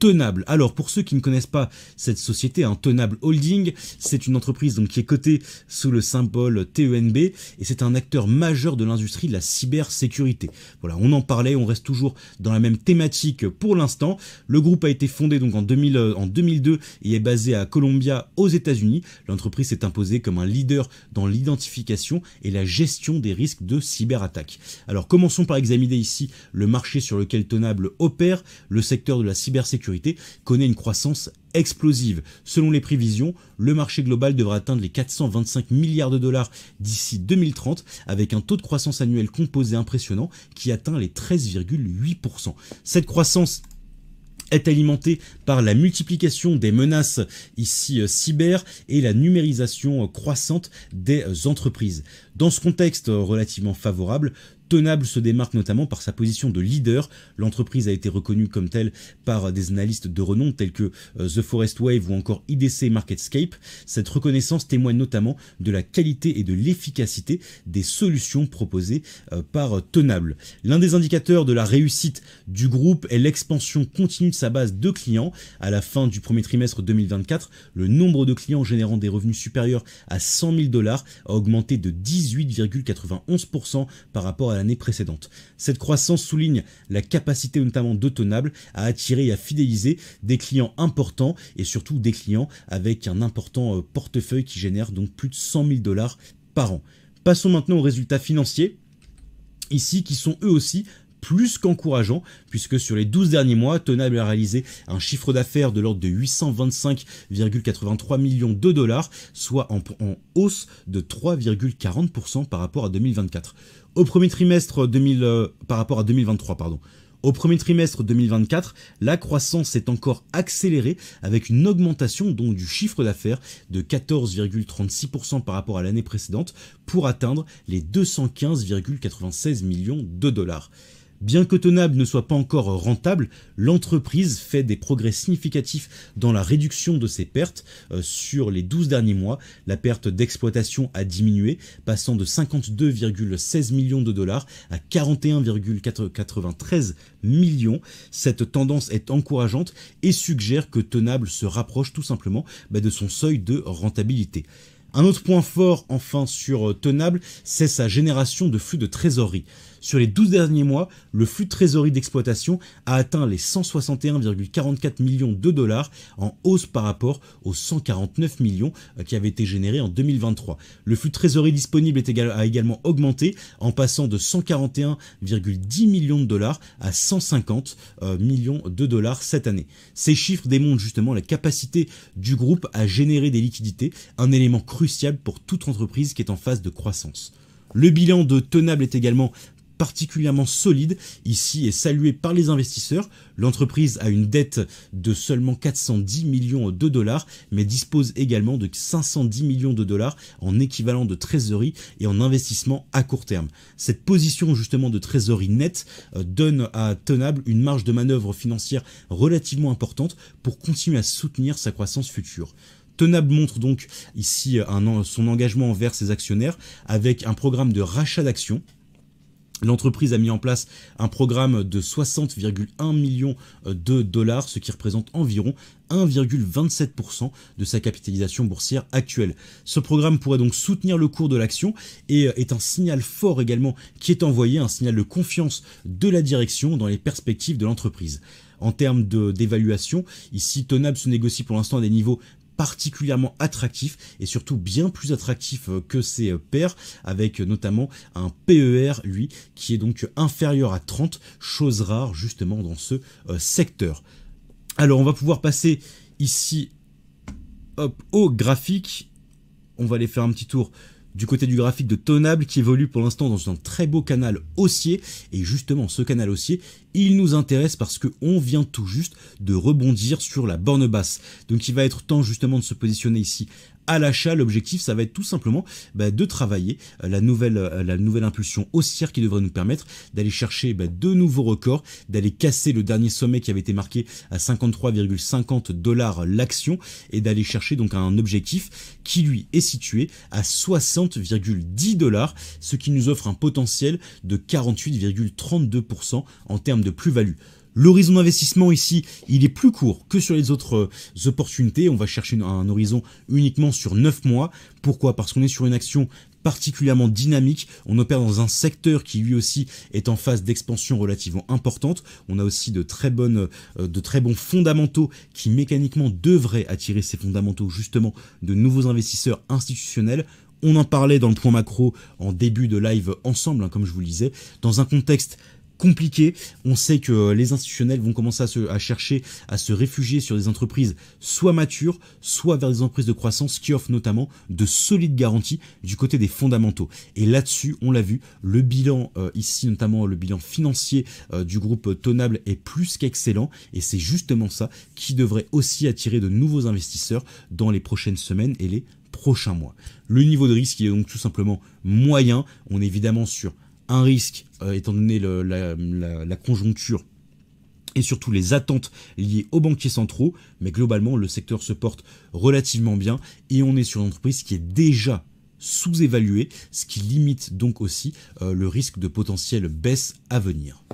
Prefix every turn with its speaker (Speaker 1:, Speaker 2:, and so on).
Speaker 1: Tenable. Alors pour ceux qui ne connaissent pas cette société, Tenable Holding, c'est une entreprise donc qui est cotée sous le symbole TENB et c'est un acteur majeur de l'industrie de la cybersécurité. Voilà, on en parlait, on reste toujours dans la même thématique pour l'instant. Le groupe a été fondé donc en 2002 et est basé à Columbia aux États-Unis. L'entreprise s'est imposée comme un leader dans l'identification et la gestion des risques de cyberattaque. Alors commençons par examiner ici le marché sur lequel Tenable opère. Le secteur de la cybersécurité connaît une croissance explosive. Selon les prévisions, le marché global devrait atteindre les 425 milliards de dollars d'ici 2030 avec un taux de croissance annuel composé impressionnant qui atteint les 13,8%. Cette croissance est alimentée par la multiplication des menaces ici cyber et la numérisation croissante des entreprises. Dans ce contexte relativement favorable, Tenable se démarque notamment par sa position de leader. L'entreprise a été reconnue comme telle par des analystes de renom tels que The Forest Wave ou encore IDC MarketScape. Cette reconnaissance témoigne notamment de la qualité et de l'efficacité des solutions proposées par Tenable. L'un des indicateurs de la réussite du groupe est l'expansion continue de sa base de clients. À la fin du premier trimestre 2024, le nombre de clients générant des revenus supérieurs à 100 000 dollars a augmenté de 18,91% par rapport à l'année précédente. Cette croissance souligne la capacité notamment de Tenable à attirer et à fidéliser des clients importants et surtout des clients avec un important portefeuille qui génère donc plus de 100 000 dollars par an. Passons maintenant aux résultats financiers, ici qui sont eux aussi plus qu'encourageants, puisque sur les 12 derniers mois, Tenable a réalisé un chiffre d'affaires de l'ordre de 825,83 millions de dollars, soit en hausse de 3,40% par rapport à 2024. Au premier trimestre par rapport à 2023, pardon. Au premier trimestre 2024, la croissance est encore accélérée avec une augmentation donc du chiffre d'affaires de 14,36% par rapport à l'année précédente pour atteindre les 215,96 millions de dollars. Bien que Tenable ne soit pas encore rentable, l'entreprise fait des progrès significatifs dans la réduction de ses pertes. Sur les 12 derniers mois, la perte d'exploitation a diminué, passant de 52,16 millions de dollars à 41,93 millions. Cette tendance est encourageante et suggère que Tenable se rapproche tout simplement de son seuil de rentabilité. Un autre point fort enfin sur Tenable, c'est sa génération de flux de trésorerie. Sur les 12 derniers mois, le flux de trésorerie d'exploitation a atteint les 161,44 millions de dollars en hausse par rapport aux 149 millions qui avaient été générés en 2023. Le flux de trésorerie disponible a également augmenté en passant de 141,10 millions de dollars à 150 millions de dollars cette année. Ces chiffres démontrent justement la capacité du groupe à générer des liquidités, un élément crucial pour toute entreprise qui est en phase de croissance. Le bilan de Tenable est également particulièrement solide ici et salué par les investisseurs. L'entreprise a une dette de seulement 410 millions de dollars, mais dispose également de 510 millions de dollars en équivalent de trésorerie et en investissement à court terme. Cette position justement de trésorerie nette donne à Tenable une marge de manœuvre financière relativement importante pour continuer à soutenir sa croissance future. Tenable montre donc ici son engagement envers ses actionnaires avec un programme de rachat d'actions. L'entreprise a mis en place un programme de 60,1 millions de dollars, ce qui représente environ 1,27% de sa capitalisation boursière actuelle. Ce programme pourrait donc soutenir le cours de l'action et est un signal fort également qui est envoyé, un signal de confiance de la direction dans les perspectives de l'entreprise. En termes d'évaluation, ici Tenable se négocie pour l'instant à des niveaux particulièrement attractif et surtout bien plus attractif que ses pairs, avec notamment un PER, lui, qui est donc inférieur à 30, chose rare justement dans ce secteur. Alors on va pouvoir passer ici au graphique. On va aller faire un petit tour du côté du graphique de Tenable qui évolue pour l'instant dans un très beau canal haussier, et justement ce canal haussier il nous intéresse parce qu'on vient tout juste de rebondir sur la borne basse, donc il va être temps justement de se positionner ici à l'achat. L'objectif ça va être tout simplement de travailler la nouvelle impulsion haussière qui devrait nous permettre d'aller chercher de nouveaux records, d'aller casser le dernier sommet qui avait été marqué à 53,50 dollars l'action et d'aller chercher donc un objectif qui lui est situé à 60,10 dollars, ce qui nous offre un potentiel de 48,32% en termes de plus-value. L'horizon d'investissement ici, il est plus court que sur les autres opportunités. On va chercher un horizon uniquement sur 9 mois. Pourquoi? Parce qu'on est sur une action particulièrement dynamique, on opère dans un secteur qui lui aussi est en phase d'expansion relativement importante, on a aussi de très bons fondamentaux qui mécaniquement devraient attirer ces fondamentaux justement de nouveaux investisseurs institutionnels. On en parlait dans le point macro en début de live ensemble, comme je vous le disais, dans un contexte compliqué. On sait que les institutionnels vont commencer à chercher à se réfugier sur des entreprises soit matures, soit vers des entreprises de croissance qui offrent notamment de solides garanties du côté des fondamentaux. Et là-dessus, on l'a vu, le bilan ici, notamment le bilan financier du groupe Tonable est plus qu'excellent et c'est justement ça qui devrait aussi attirer de nouveaux investisseurs dans les prochaines semaines et les prochains mois. Le niveau de risque il est donc tout simplement moyen. On est évidemment sur un risque, étant donné la conjoncture et surtout les attentes liées aux banquiers centraux, mais globalement le secteur se porte relativement bien et on est sur une entreprise qui est déjà sous-évaluée, ce qui limite donc aussi le risque de potentielle baisse à venir.